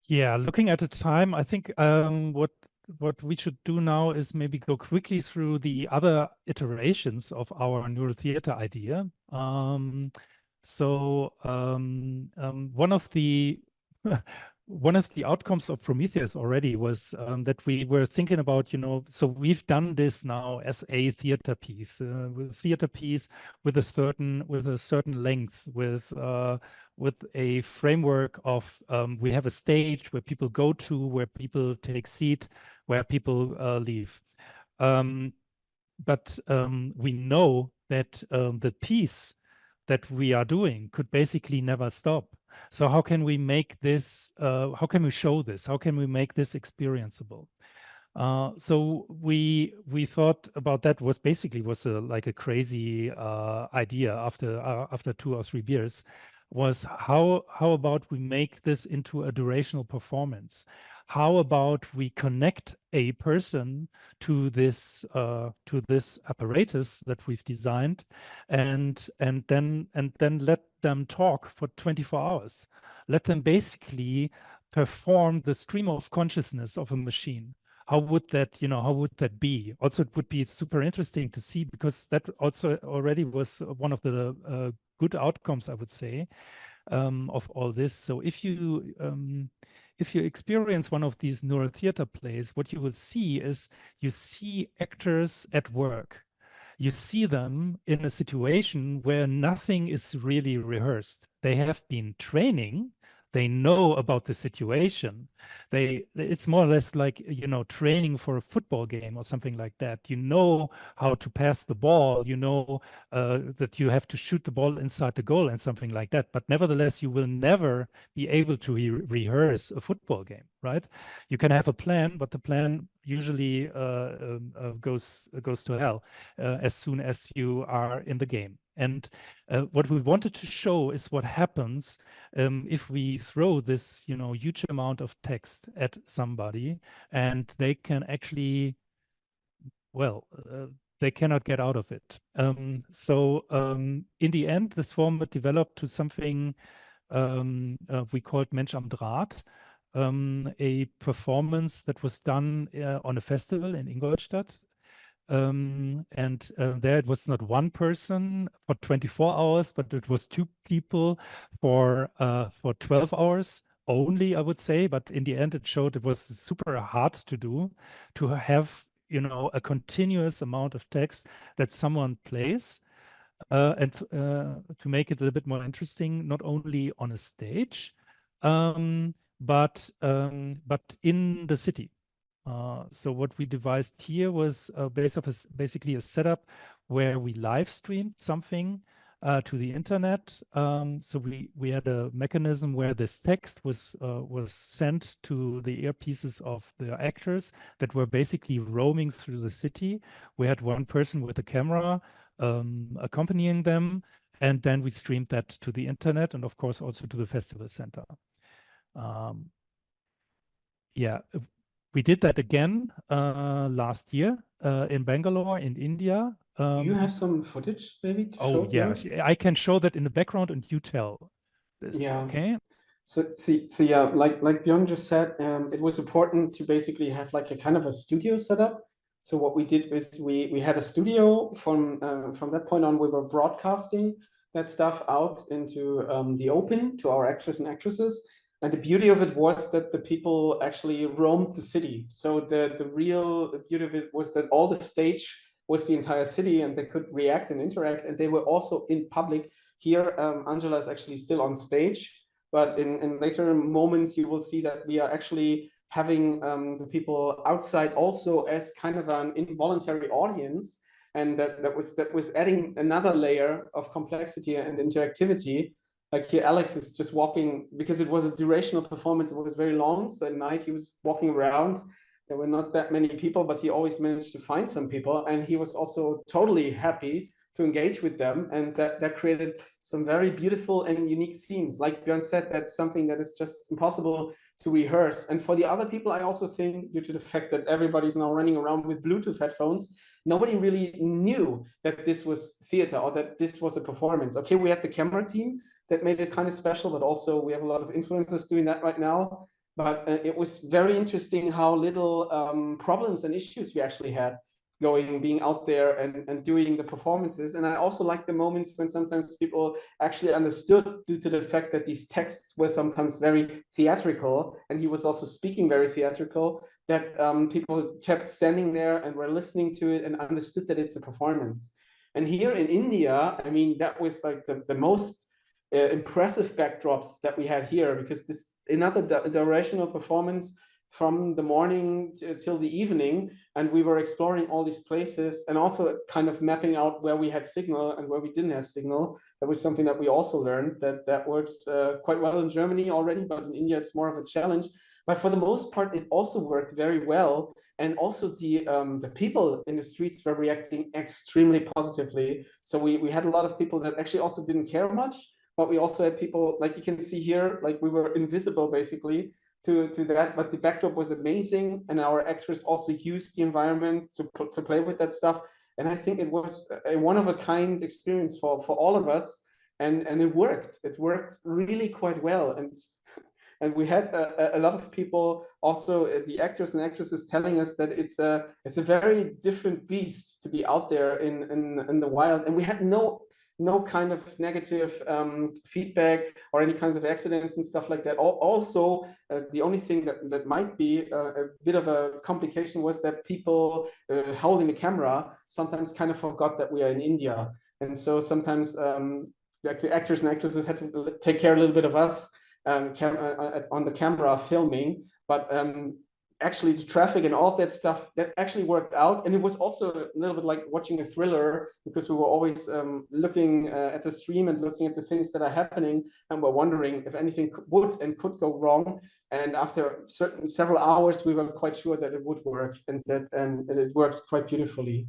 Yeah, looking at the time, I think what we should do now is maybe go quickly through the other iterations of our neural theater idea. One of the one of the outcomes of Prometheus already was that we were thinking about, so we've done this now as a theater piece, with a certain length, with a framework of we have a stage where people go to, where people take seat, where people leave. But we know that the piece that we are doing could basically never stop. So how can we make this, how can we show this? How can we make this experienceable? So we thought about that was like a crazy idea after 2 or 3 beers, was how about we make this into a durational performance? How about we connect a person to this apparatus that we've designed, and then let them talk for 24 hours. Let them basically perform the stream of consciousness of a machine. How would that be? Also, it would be super interesting to see, because that also already was one of the good outcomes, I would say, of all this. So if you experience one of these neural theater plays, what you will see is you see actors at work. You see them in a situation where nothing is really rehearsed. They have been training. They know about the situation. It's more or less like, training for a football game or something like that. You know how to pass the ball. You know that you have to shoot the ball inside the goal and something like that. But nevertheless, you will never be able to rehearse a football game, right? You can have a plan, but the plan usually goes to hell as soon as you are in the game. And what we wanted to show is what happens if we throw this, huge amount of text at somebody, and they can actually, well, they cannot get out of it. In the end, this format developed to something we called Mensch am Draht, a performance that was done on a festival in Ingolstadt. There it was not one person for 24 hours, but it was 2 people for 12 hours only, I would say. But in the end, it showed it was super hard to do, to have, a continuous amount of text that someone plays. And to make it a little bit more interesting, not only on a stage, but in the city. So what we devised here was basically a setup where we live streamed something to the internet. So we had a mechanism where this text was sent to the earpieces of the actors that were basically roaming through the city. We had one person with a camera accompanying them, and then we streamed that to the internet, and of course also to the festival center. Yeah, we did that again last year in Bangalore, in India. Do you have some footage maybe to Oh show? yeah, I can show that in the background, and you tell this. Yeah. Okay. So yeah, like Björn just said, it was important to basically have like a kind of a studio setup So what we did is we had a studio. From that point on, we were broadcasting that stuff out into the open to our actors and actresses. And the beauty of it was that the people actually roamed the city. So the real beauty of it was that all the stage was the entire city, and they could react and interact. And they were also in public. Here, Angela is actually still on stage, but in later moments, you will see that we are actually having the people outside also as kind of an involuntary audience. And that was adding another layer of complexity and interactivity. Like here, Alex is just walking, because it was a durational performance, it was very long. So at night he was walking around. There were not that many people, but he always managed to find some people. And he was also totally happy to engage with them. And that created some very beautiful and unique scenes. Like Björn said, that's something that is just impossible to rehearse. And for the other people, I also think, due to the fact that everybody's now running around with Bluetooth headphones, nobody really knew that this was theater or that this was a performance. Okay, we had the camera team that made it kind of special, but also we have a lot of influencers doing that right now. But it was very interesting how little problems and issues we actually had being out there and doing the performances. And I also like the moments when sometimes people actually understood, due to the fact that these texts were sometimes very theatrical, and he was also speaking very theatrical, that people kept standing there and were listening to it and understood that it's a performance. And here in India, I mean, that was like the most impressive backdrops that we had here, because this another durational performance from the morning till the evening, and we were exploring all these places and also kind of mapping out where we had signal and where we didn't have signal. That was something that we also learned, that works quite well in Germany already, but in India it's more of a challenge. But for the most part, it also worked very well. And also the people in the streets were reacting extremely positively. So we had a lot of people that actually also didn't care much, but we also had people, like you can see here, like we were invisible basically to that, but the backdrop was amazing, and our actors also used the environment to play with that stuff. And I think it was a one-of-a-kind experience for all of us, and it worked. It worked really quite well, and we had a lot of people also, the actors and actresses, telling us that it's a very different beast to be out there in the wild, and we had no kind of negative feedback or any kinds of accidents and stuff like that. Also, the only thing that might be a bit of a complication was that people holding the camera sometimes kind of forgot that we are in India. And so sometimes like the actors and actresses had to take care a little bit of us on the camera filming. But actually the traffic and all that stuff, that actually worked out. And it was also a little bit like watching a thriller, because we were always looking at the stream and looking at the things that are happening, and we're wondering if anything would and could go wrong. And after several hours, we were quite sure that it would work, and it worked quite beautifully.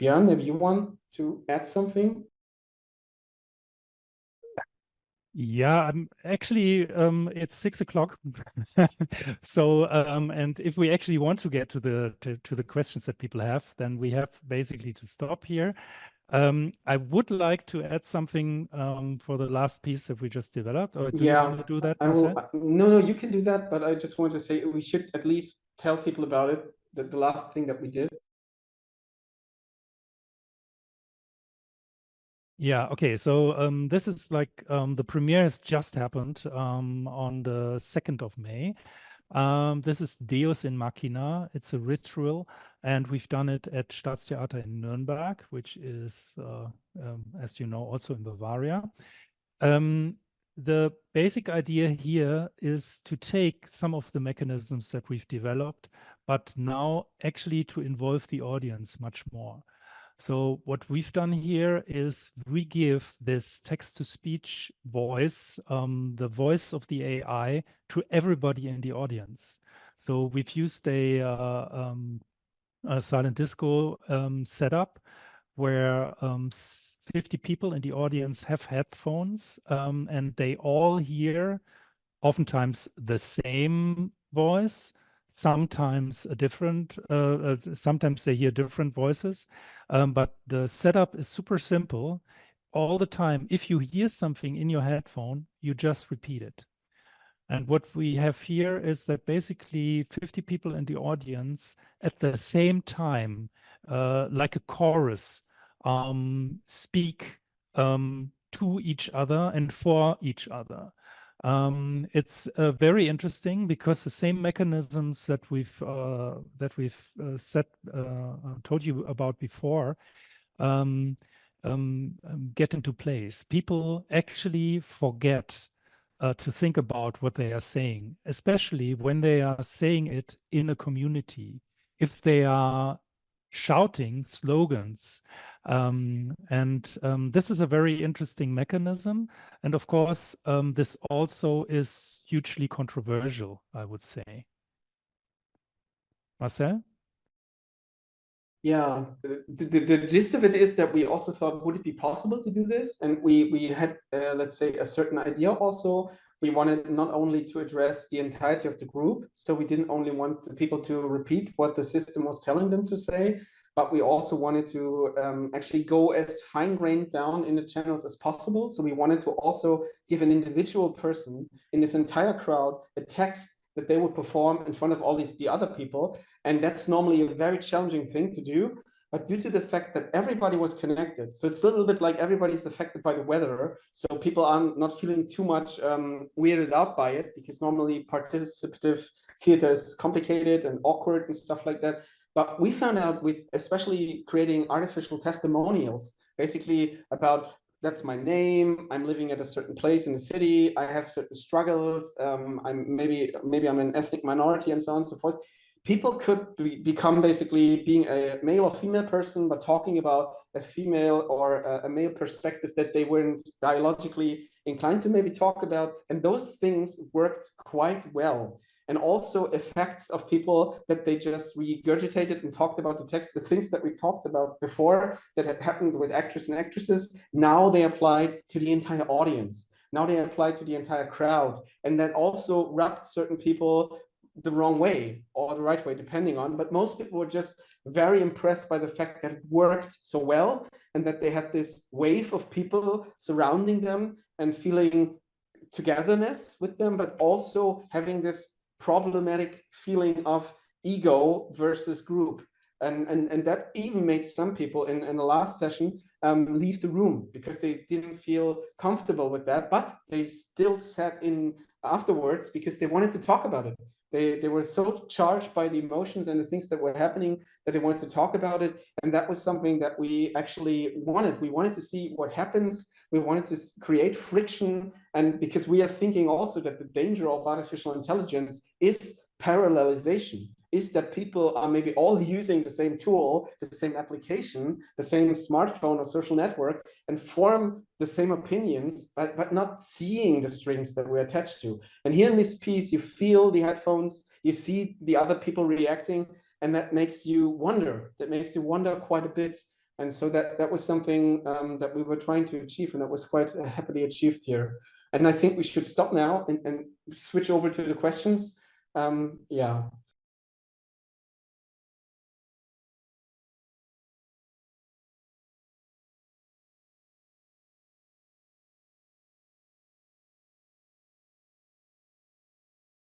Björn, maybe you want to add something? Yeah, I'm actually it's 6 o'clock. So and if we actually want to get to the questions that people have, then we have basically to stop here. I would like to add something for the last piece that we just developed. Or do you want to do that, Marcel? No, you can do that, but I just want to say we should at least tell people about it, the last thing that we did. Yeah, okay. So this is like the premiere has just happened on the 2nd of May. This is Deus in Machina. It's a ritual, and we've done it at Staatstheater in Nürnberg, which is, as you know, also in Bavaria. The basic idea here is to take some of the mechanisms that we've developed, but now actually to involve the audience much more. So what we've done here is we give this text-to-speech voice, the voice of the AI, to everybody in the audience. So we've used a silent disco setup where 50 people in the audience have headphones, and they all hear oftentimes the same voice, sometimes a different, sometimes they hear different voices, but the setup is super simple. All the time, if you hear something in your headphone, you just repeat it. And what we have here is that basically 50 people in the audience at the same time, like a chorus, speak to each other and for each other. It's very interesting because the same mechanisms that we've told you about before get into place. People actually forget to think about what they are saying, especially when they are saying it in a community. If they are shouting slogans, this is a very interesting mechanism. And of course, this also is hugely controversial, I would say. Marcel? Yeah, the gist of it is that we also thought, would it be possible to do this? And we had, let's say, a certain idea also. We wanted not only to address the entirety of the group, so we didn't only want the people to repeat what the system was telling them to say, but we also wanted to actually go as fine-grained down in the channels as possible. So we wanted to also give an individual person in this entire crowd a text that they would perform in front of all the other people. And that's normally a very challenging thing to do. But due to the fact that everybody was connected, so it's a little bit like everybody's affected by the weather. So people are not feeling too much weirded out by it, because normally participative theater is complicated and awkward and stuff like that. But we found out with especially creating artificial testimonials, basically about, that's my name, I'm living at a certain place in the city, I have certain struggles, maybe I'm an ethnic minority, and so on and so forth. People could become basically being a male or female person, but talking about a female or a male perspective that they weren't biologically inclined to maybe talk about. And those things worked quite well. And also effects of people that they just regurgitated and talked about the text, the things that we talked about before that had happened with actors and actresses, now they applied to the entire audience. Now they applied to the entire crowd. And that also rubbed certain people the wrong way or the right way, depending on, but most people were just very impressed by the fact that it worked so well, and that they had this wave of people surrounding them and feeling togetherness with them, but also having this problematic feeling of ego versus group. And that even made some people in the last session leave the room because they didn't feel comfortable with that, but they still sat in afterwards because they wanted to talk about it. They were so charged by the emotions and the things that were happening that they wanted to talk about it. And that was something that we actually wanted. We wanted to see what happens. We wanted to create friction. And because we are thinking also that the danger of artificial intelligence is parallelization, is that people are maybe all using the same tool, the same application, the same smartphone or social network, and form the same opinions, but not seeing the strings that we're attached to. And here in this piece, you feel the headphones, you see the other people reacting, and that makes you wonder. That makes you wonder quite a bit. And so that was something that we were trying to achieve, and that was quite happily achieved here. And I think we should stop now and switch over to the questions. Yeah.